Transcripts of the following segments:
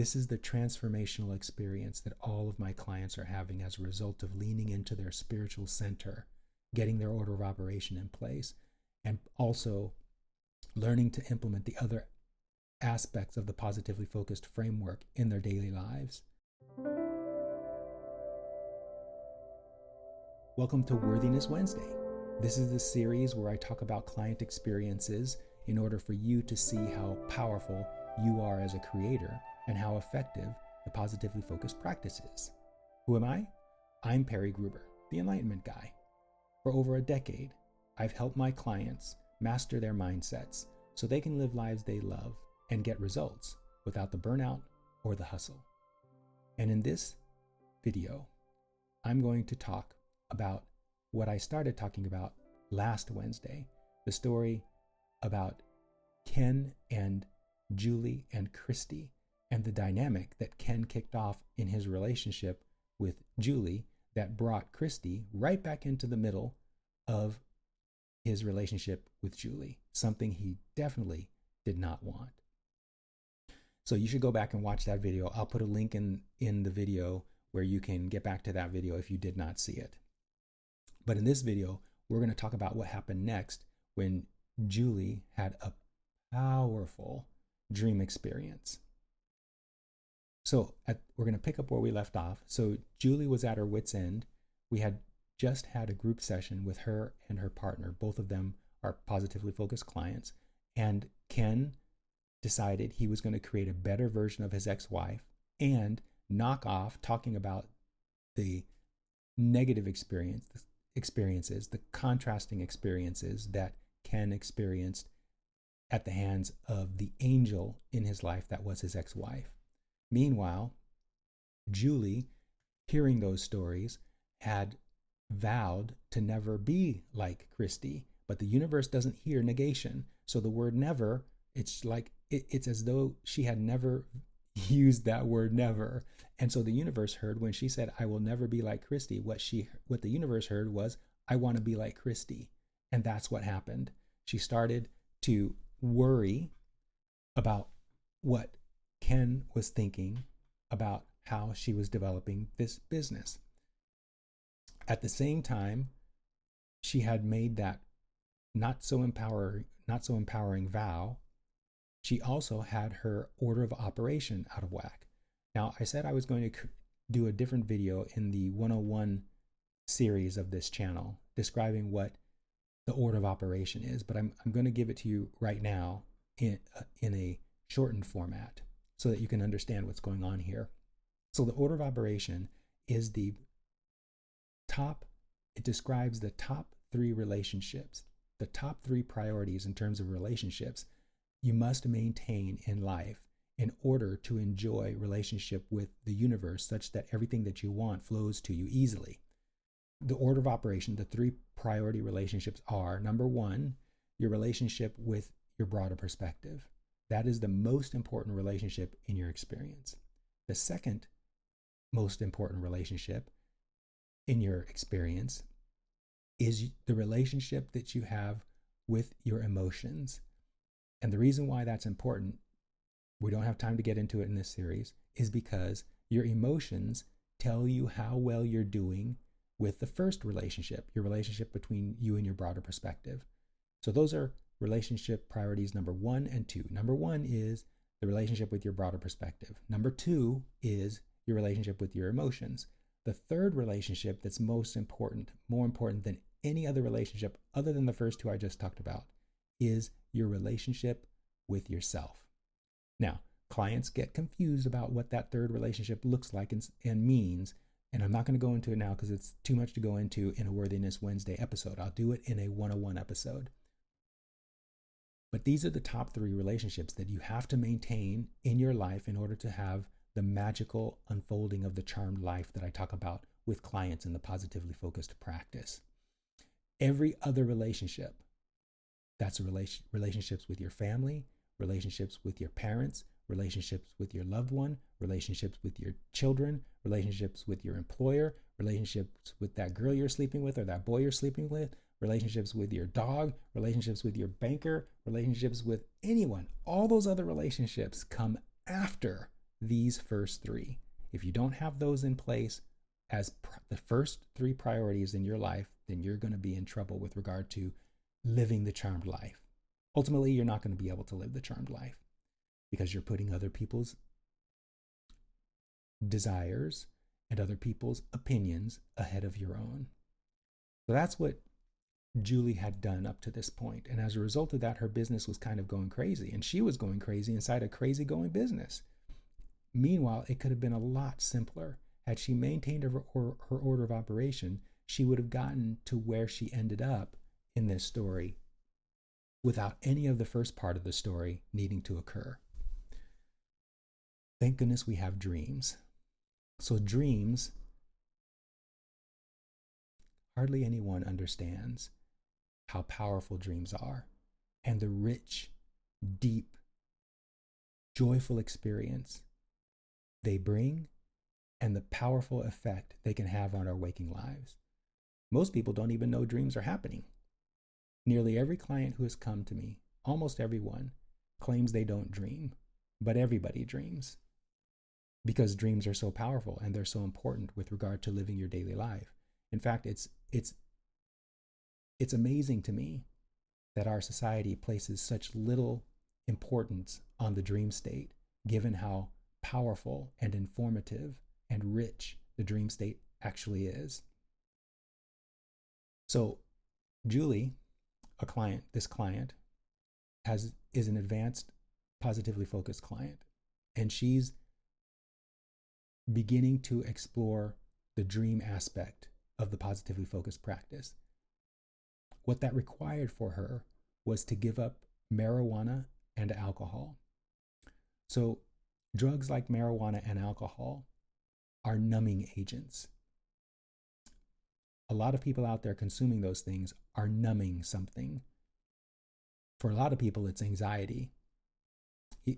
This is the transformational experience that all of my clients are having as a result of leaning into their spiritual center, getting their order of operation in place, and also learning to implement the other aspects of the positively focused framework in their daily lives. Welcome to Worthiness Wednesday. This is the series where I talk about client experiences in order for you to see how powerful you are as a creator and how effective the positively focused practice is. Who am I? I'm Perry Gruber, the Enlightenment Guy. For over a decade, I've helped my clients master their mindsets so they can live lives they love and get results without the burnout or the hustle. And in this video, I'm going to talk about what I started talking about last Wednesday, the story about Ken and Julie and Christy, and the dynamic that Ken kicked off in his relationship with Julie that brought Christy right back into the middle of his relationship with Julie, something he definitely did not want. So you should go back and watch that video. I'll put a link in the video where you can get back to that video if you did not see it. But in this video, we're going to talk about what happened next when Julie had a powerful dream experience. So we're going to pick up where we left off. So Julie was at her wit's end. We had just had a group session with her and her partner. Both of them are positively focused clients. And Ken decided he was going to create a better version of his ex-wife and knock off talking about the negative experiences, the contrasting experiences that Ken experienced at the hands of the angel in his life that was his ex-wife. Meanwhile, Julie, hearing those stories, had vowed to never be like Christy, but the universe doesn't hear negation. So the word never, it's like it's as though she had never used that word never. And so the universe heard when she said, I will never be like Christy, what the universe heard was, I want to be like Christy. And that's what happened. She started to worry about what Ken was thinking about how she was developing this business. At the same time, she had made that not so empowering vow. She also had her order of operation out of whack. Now, I said I was going to do a different video in the 101 series of this channel describing what the order of operation is, but I'm going to give it to you right now in a shortened format so that you can understand what's going on here. So the order of operation is it describes the top 3 relationships, the top 3 priorities in terms of relationships you must maintain in life in order to enjoy relationship with the universe such that everything that you want flows to you easily. The order of operation, the 3 priority relationships are, number 1, your relationship with your broader perspective. That is the most important relationship in your experience. The second most important relationship in your experience is the relationship that you have with your emotions. And the reason why that's important, we don't have time to get into it in this series, is because your emotions tell you how well you're doing with the first relationship, your relationship between you and your broader perspective. So those are relationship priorities number 1 and 2. Number 1 is the relationship with your broader perspective. Number 2 is your relationship with your emotions. The third relationship that's most important, more important than any other relationship other than the first 2 I just talked about, is your relationship with yourself. Now, clients get confused about what that third relationship looks like and means, and I'm not going to go into it now because it's too much to go into in a Worthiness Wednesday episode. I'll do it in a 101 episode. But these are the top 3 relationships that you have to maintain in your life in order to have the magical unfolding of the charmed life that I talk about with clients in the positively focused practice. Every other relationship, that's relationships with your family, relationships with your parents, relationships with your loved one, relationships with your children, relationships with your employer, relationships with that girl you're sleeping with or that boy you're sleeping with, relationships with your dog, relationships with your banker, relationships with anyone. All those other relationships come after these first three. If you don't have those in place as the first three priorities in your life, then you're going to be in trouble with regard to living the charmed life. Ultimately, you're not going to be able to live the charmed life because you're putting other people's desires and other people's opinions ahead of your own. So that's what Julie had done up to this point. And as a result of that, her business was kind of going crazy, and she was going crazy inside a crazy going business. Meanwhile, it could have been a lot simpler. Had she maintained her order of operation, she would have gotten to where she ended up in this story without any of the first part of the story needing to occur. Thank goodness we have dreams. So dreams, hardly anyone understands how powerful dreams are and the rich, deep, joyful experience they bring and the powerful effect they can have on our waking lives. Most people don't even know dreams are happening. Nearly every client who has come to me, almost everyone, claims they don't dream, but everybody dreams because dreams are so powerful and they're so important with regard to living your daily life. In fact, it's amazing to me that our society places such little importance on the dream state, given how powerful and informative and rich the dream state actually is. So Julie, this client is an advanced, positively focused client, and she's beginning to explore the dream aspect of the positively focused practice. What that required for her was to give up marijuana and alcohol. So drugs like marijuana and alcohol are numbing agents. A lot of people out there consuming those things are numbing something. For a lot of people, it's anxiety.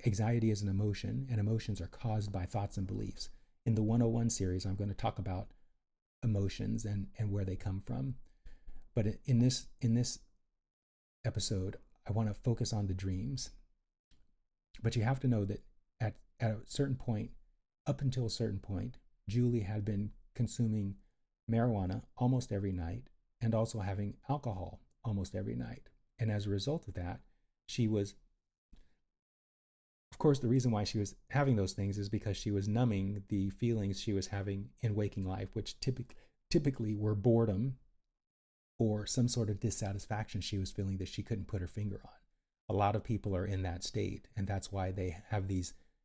Anxiety is an emotion, and emotions are caused by thoughts and beliefs. In the 101 series, I'm going to talk about emotions and where they come from. But in this episode, I want to focus on the dreams. But you have to know that at a certain point, up until a certain point, Julie had been consuming marijuana almost every night and also having alcohol almost every night. And as a result of that, she was, of course, the reason why she was having those things is because she was numbing the feelings she was having in waking life, which typically were boredom or some sort of dissatisfaction she was feeling that she couldn't put her finger on. A lot of people are in that state, and that's why they have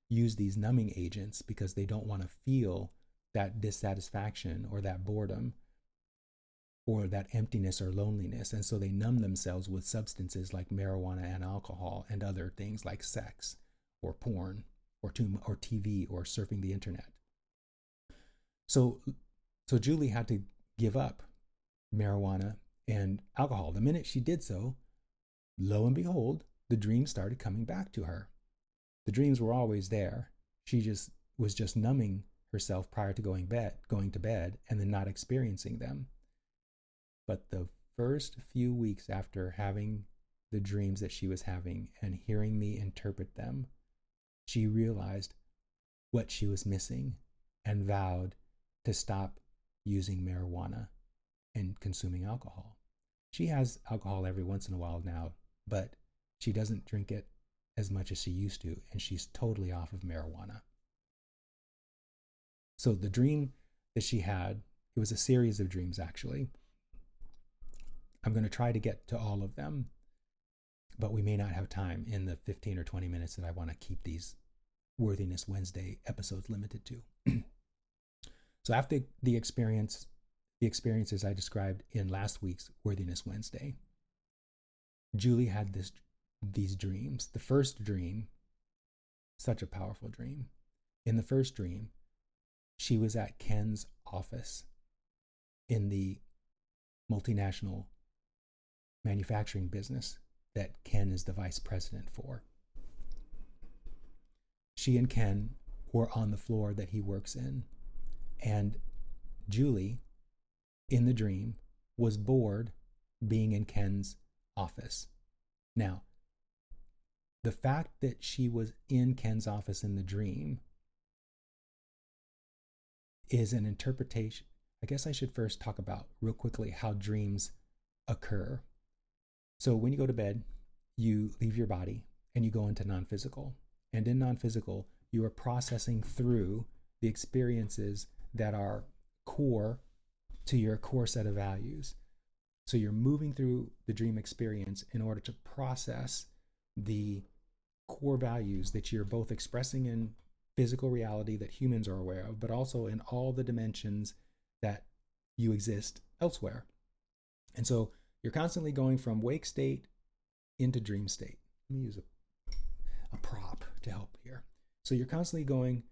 use these numbing agents, because they don't want to feel that dissatisfaction or that boredom or that emptiness or loneliness. And so they numb themselves with substances like marijuana and alcohol and other things like sex or porn or TV or surfing the internet. So Julie had to give up marijuana and alcohol. The minute she did so, lo and behold, the dreams started coming back to her. The dreams were always there. She was just numbing herself prior to going to bed and then not experiencing them. But the first few weeks after having the dreams that she was having and hearing me interpret them, she realized what she was missing and vowed to stop using marijuana and consuming alcohol. She has alcohol every once in a while now, but she doesn't drink it as much as she used to, and she's totally off of marijuana. So the dream that she had, it was a series of dreams actually. I'm going to try to get to all of them, but we may not have time in the 15 or 20 minutes that I want to keep these Worthiness Wednesday episodes limited to. So after the experiences I described in last week's Worthiness Wednesday, Julie had these dreams. The first dream, such a powerful dream. In the first dream, she was at Ken's office in the multinational manufacturing business that Ken is the vice president for. She and Ken were on the floor that he works in, and Julie, in the dream, was bored being in Ken's office. Now, the fact that she was in Ken's office in the dream is an interpretation. I guess I should first talk about real quickly how dreams occur. So when you go to bed, you leave your body and you go into non-physical. And in non-physical, you are processing through the experiences that are core to your core set of values. So you're moving through the dream experience in order to process the core values that you're both expressing in physical reality that humans are aware of, but also in all the dimensions that you exist elsewhere. And so you're constantly going from wake state into dream state. Let me use a prop to help here. So you're constantly going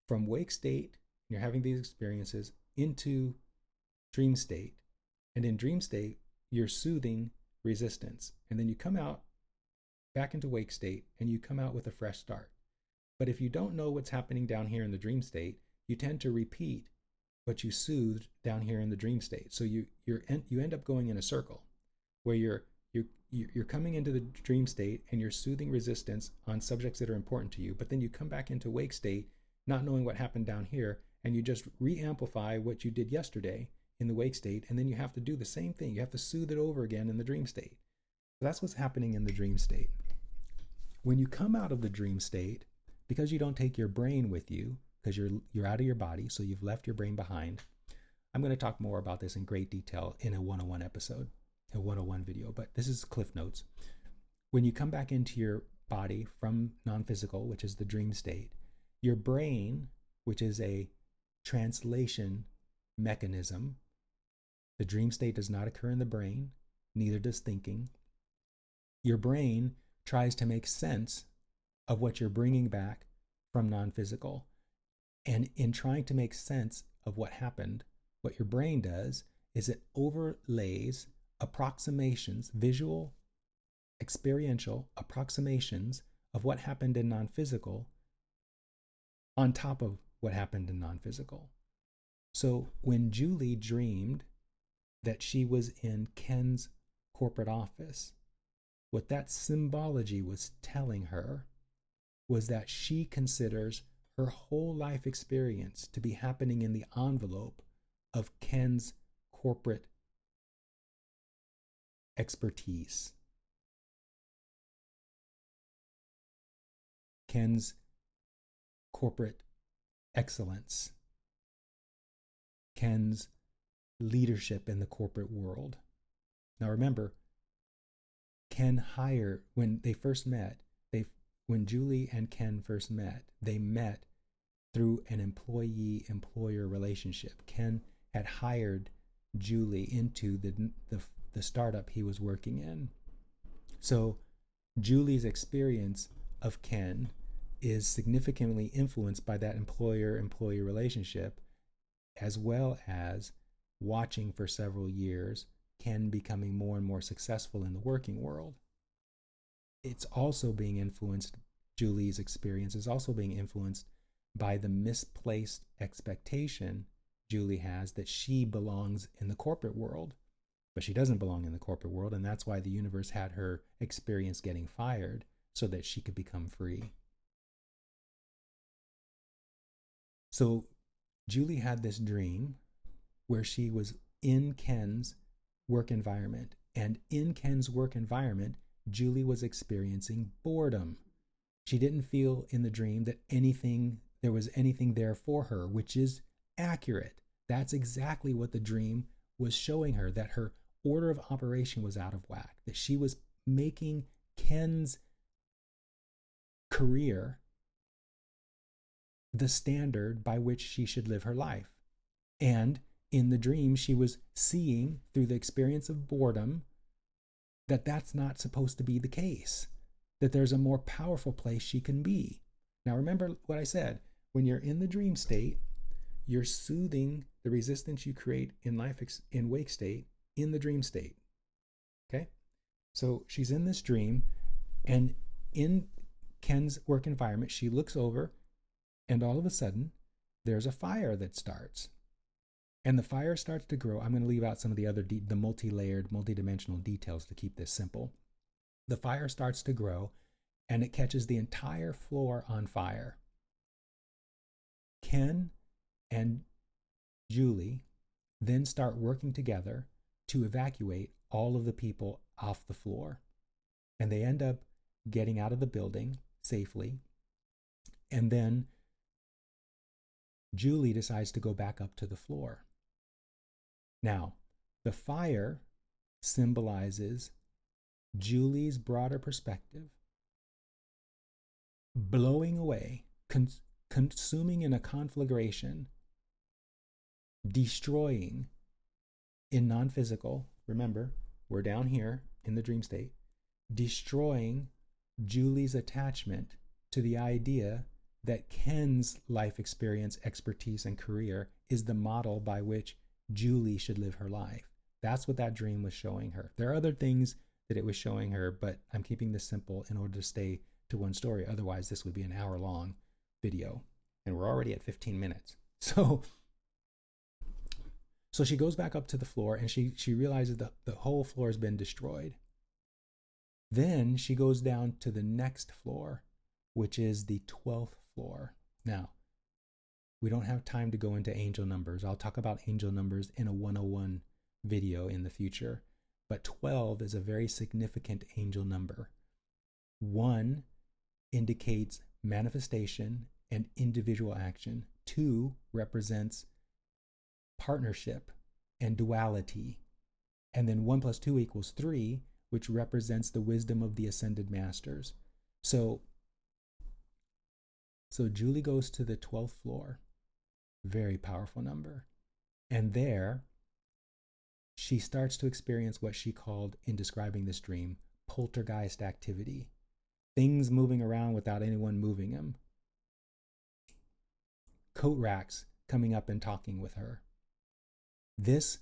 from wake state, you're having these experiences, into dream state. And in dream state, you're soothing resistance. And then you come out back into wake state and you come out with a fresh start. But if you don't know what's happening down here in the dream state, you tend to repeat what you soothed down here in the dream state. So you end up going in a circle where you're coming into the dream state and you're soothing resistance on subjects that are important to you, but then you come back into wake state not knowing what happened down here, and you just re-amplify what you did yesterday in the wake state, and then you have to do the same thing. You have to soothe it over again in the dream state. So that's what's happening in the dream state. When you come out of the dream state, because you don't take your brain with you, because you're out of your body, so you've left your brain behind. I'm going to talk more about this in great detail in a 101 episode, a 101 video, but this is Cliff Notes. When you come back into your body from non-physical, which is the dream state, your brain, which is a translation mechanism, the dream state does not occur in the brain, neither does thinking. Your brain tries to make sense of what you're bringing back from non-physical. And in trying to make sense of what happened, what your brain does is it overlays approximations, visual, experiential approximations of what happened in non-physical on top of what happened in non-physical. So when Julie dreamed that she was in Ken's corporate office, what that symbology was telling her was that she considers her whole life experience to be happening in the envelope of Ken's corporate expertise, Ken's corporate excellence, Ken's leadership in the corporate world. Now remember, Ken hired, when they first met, when Julie and Ken first met, they met through an employee-employer relationship. Ken had hired Julie into the startup he was working in. So Julie's experience of Ken is significantly influenced by that employer-employee relationship, as well as watching for several years Ken becoming more and more successful in the working world. It's also being influenced, Julie's experience is also being influenced by the misplaced expectation Julie has that she belongs in the corporate world, but she doesn't belong in the corporate world, and that's why the universe had her experience getting fired so that she could become free. So Julie had this dream where she was in Ken's work environment, and in Ken's work environment, Julie was experiencing boredom. She didn't feel in the dream that there was anything there for her, which is accurate. That's exactly what the dream was showing her, that her order of operation was out of whack, that she was making Ken's career the standard by which she should live her life. And in the dream, she was seeing through the experience of boredom that that's not supposed to be the case, that there's a more powerful place she can be. Now, remember what I said. When you're in the dream state, you're soothing the resistance you create in life in wake state in the dream state. Okay? So she's in this dream, and in Ken's work environment, she looks over, and all of a sudden, there's a fire that starts. And the fire starts to grow. I'm going to leave out some of the other the multi-layered, multi-dimensional details to keep this simple. The fire starts to grow, and it catches the entire floor on fire. Ken and Julie then start working together to evacuate all of the people off the floor. And they end up getting out of the building safely. And then Julie decides to go back up to the floor. Now, the fire symbolizes Julie's broader perspective, blowing away, consuming in a conflagration, destroying in non-physical, remember, we're down here in the dream state, destroying Julie's attachment to the idea that Ken's life experience, expertise, and career is the model by which Julie should live her life. That's what that dream was showing her. There are other things that it was showing her, but I'm keeping this simple in order to stay to one story. Otherwise, this would be an hour-long video, and we're already at 15 minutes. So she goes back up to the floor, and she realizes that the whole floor has been destroyed. Then she goes down to the next floor, which is the 12th floor. Now, we don't have time to go into angel numbers. I'll talk about angel numbers in a 101 video in the future. But 12 is a very significant angel number. 1 indicates manifestation and individual action. 2 represents partnership and duality. And then 1 plus 2 equals 3, which represents the wisdom of the ascended masters. So Julie goes to the 12th floor, very powerful number. And there, she starts to experience what she called, in describing this dream, poltergeist activity. Things moving around without anyone moving them. Coat racks coming up and talking with her. This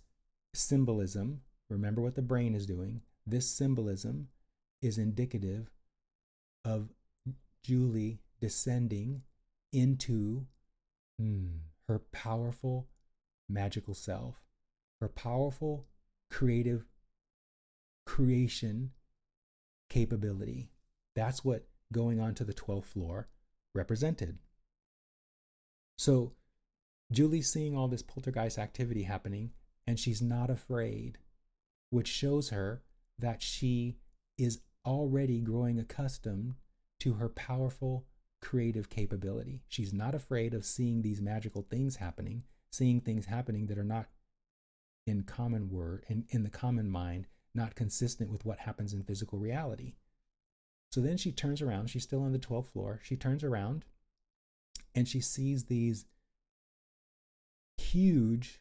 symbolism, remember what the brain is doing, this symbolism is indicative of Julie descending into her powerful magical self, her powerful creative creation capability. That's what going on to the 12th floor represented. So Julie's seeing all this poltergeist activity happening, and she's not afraid, which shows her that she is already growing accustomed to her powerful creative capability. She's not afraid of seeing these magical things happening, seeing things happening that are not in common word and in the common mind, not consistent with what happens in physical reality. So then she turns around, she's still on the 12th floor, she turns around and she sees these huge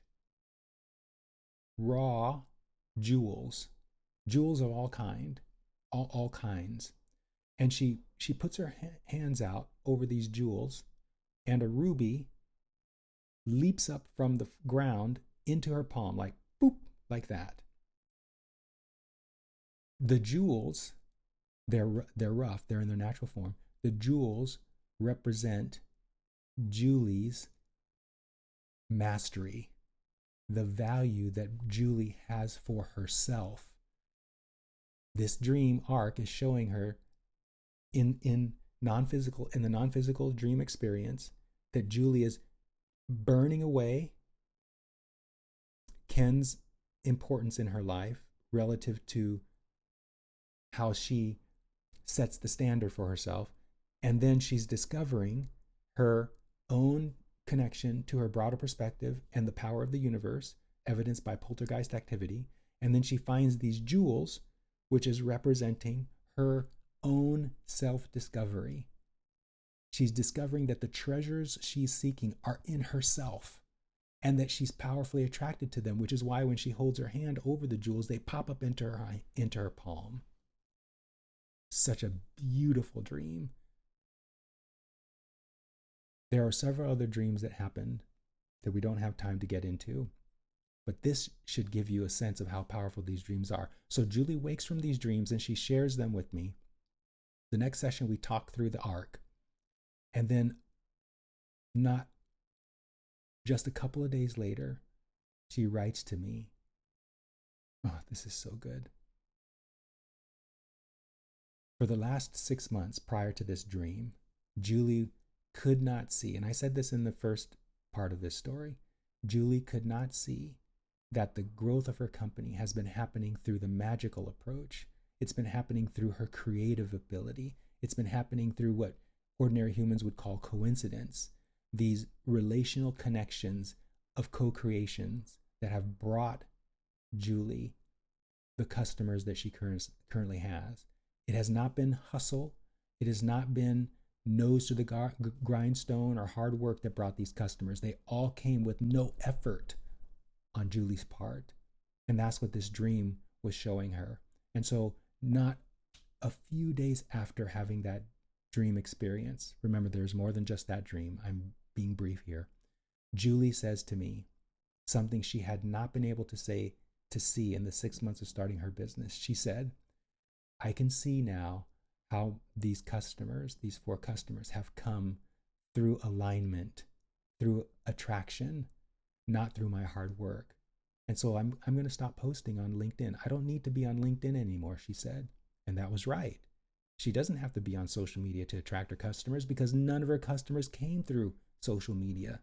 raw jewels of all kinds. And she puts her hands out over these jewels, and a ruby leaps up from the ground into her palm, like boop, like that. The jewels, they're rough, they're in their natural form. The jewels represent Julie's mastery, the value that Julie has for herself. This dream arc is showing her in the non-physical dream experience that Julie is burning away Ken's importance in her life relative to how she sets the standard for herself. And then she's discovering her own connection to her broader perspective and the power of the universe, evidenced by poltergeist activity. And then she finds these jewels, which is representing her own self-discovery. She's discovering that the treasures she's seeking are in herself, and that she's powerfully attracted to them, which is why when she holds her hand over the jewels, they pop up into her palm. Such a beautiful dream. There are several other dreams that happened that we don't have time to get into, but this should give you a sense of how powerful these dreams are. So Julie wakes from these dreams and she shares them with me. The next session, we talk through the arc. And then, not just a couple of days later, she writes to me. Oh, this is so good. For the last 6 months prior to this dream, Julie could not see, and I said this in the first part of this story, Julie could not see that the growth of her company has been happening through the magical approach. It's been happening through her creative ability. It's been happening through what ordinary humans would call coincidence, these relational connections of co-creations that have brought Julie the customers that she currently has. It has not been hustle. It has not been nose to the grindstone or hard work that brought these customers. They all came with no effort on Julie's part. And that's what this dream was showing her. And so not a few days after having that dream experience, remember there's more than just that dream, I'm being brief here, Julie says to me something she had not been able to see in the 6 months of starting her business. She said, I can see now how these customers, these 4 customers, have come through alignment, through attraction, not through my hard work. And so I'm going to stop posting on LinkedIn. I don't need to be on LinkedIn anymore, she said. And that was right. She doesn't have to be on social media to attract her customers because none of her customers came through social media.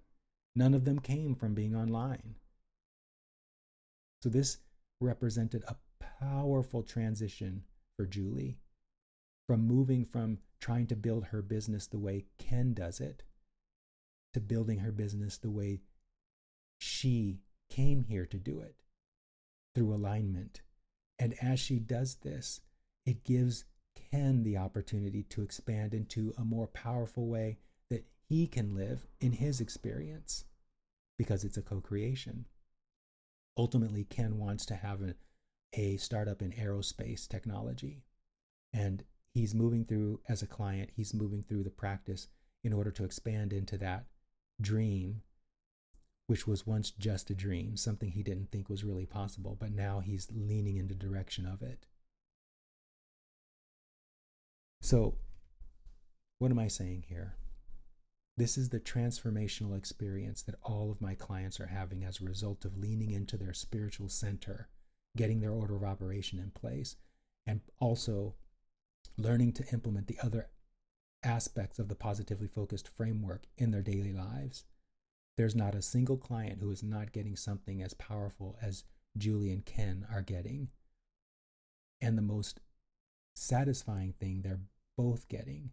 None of them came from being online. So this represented a powerful transition for Julie, from moving from trying to build her business the way Ken does it to building her business the way she came here to do it, through alignment. And as she does this, it gives Ken the opportunity to expand into a more powerful way that he can live in his experience, because it's a co-creation. Ultimately, Ken wants to have a startup in aerospace technology. And he's moving through, as a client, he's moving through the practice in order to expand into that dream, which was once just a dream, something he didn't think was really possible, but now he's leaning in the direction of it. So, what am I saying here? This is the transformational experience that all of my clients are having as a result of leaning into their spiritual center, getting their order of operation in place, and also learning to implement the other aspects of the positively focused framework in their daily lives. There's not a single client who is not getting something as powerful as Julie and Ken are getting. And the most satisfying thing they're both getting,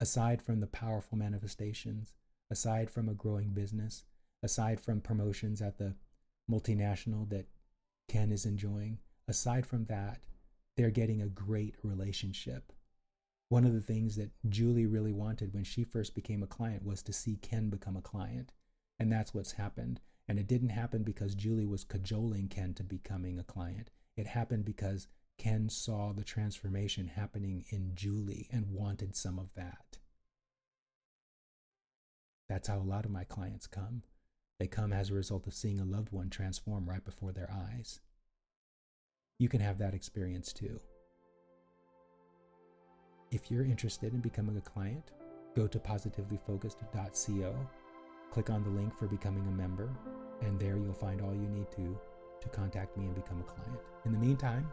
aside from the powerful manifestations, aside from a growing business, aside from promotions at the multinational that Ken is enjoying, aside from that, they're getting a great relationship. One of the things that Julie really wanted when she first became a client was to see Ken become a client. And that's what's happened. And it didn't happen because Julie was cajoling Ken to becoming a client. It happened because Ken saw the transformation happening in Julie and wanted some of that. That's how a lot of my clients come. They come as a result of seeing a loved one transform right before their eyes. You can have that experience too. If you're interested in becoming a client, go to positivelyfocused.co, click on the link for becoming a member, and there you'll find all you need to contact me and become a client. In the meantime,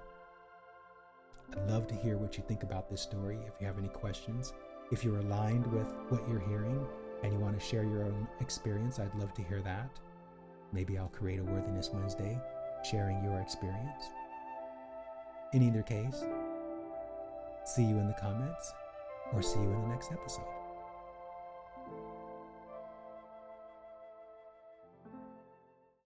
I'd love to hear what you think about this story. If you have any questions, if you're aligned with what you're hearing and you want to share your own experience, I'd love to hear that. Maybe I'll create a Worthiness Wednesday sharing your experience. In either case, see you in the comments or see you in the next episode.